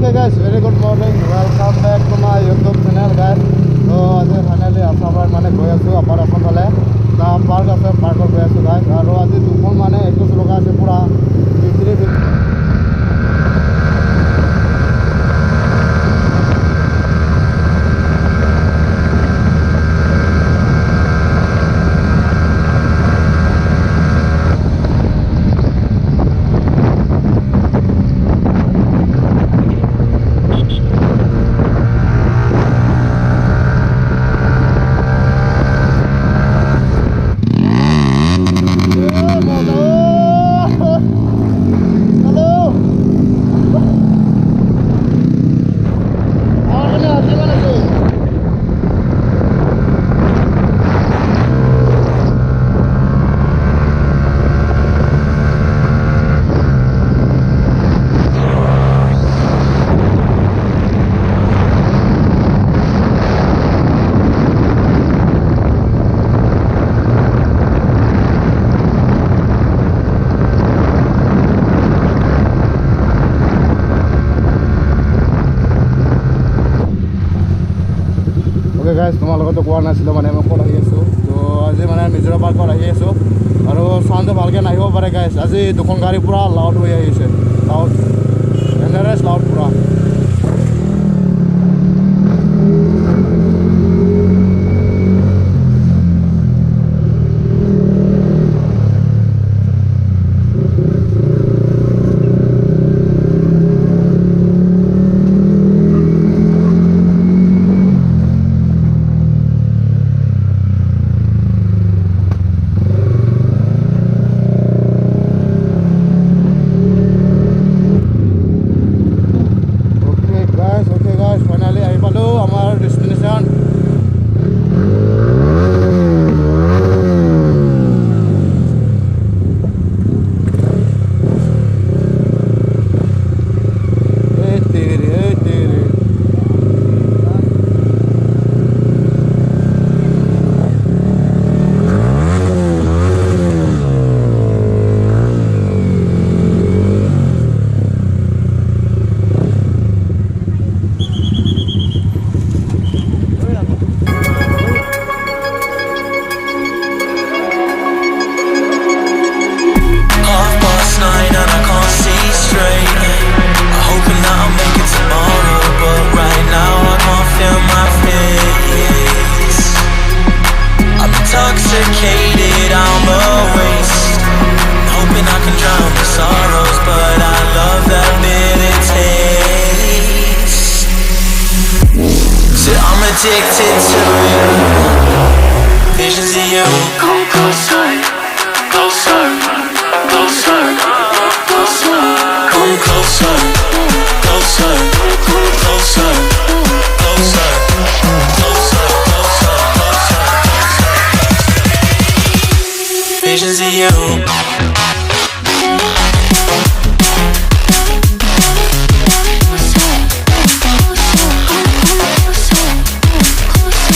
Okay guys, very good morning. Welcome back to my YouTube channel guys. So আজি finally Assam মানে গৈ আছো upper Assam ফালে তা পাৰ্ক আছে পাৰ্কত গৈ আছো guys আৰু আজি দুখন মানে একো লগা আছে পুৰা ভিতৰি guys, তোমালোকতো কোৱা নাছিলো মানে মই ক'ত আহি আছোঁ তো আজি মানে মিজোৰাম পাৰ্কত আহি আছোঁ আৰু চাউণ্ডটো ভালকৈ নাহিব পাৰে গাইছ আজি দুখন গাড়ী পুৰা লাউড হৈ আহিছে লাউড এনাৰেছ লাউড পুৰা Intoxicated, I'm a waste. Hoping I can drown the sorrows, but I love that bitter taste. So I'm addicted to you. Visions of you. Come closer, closer, closer, closer. Come closer.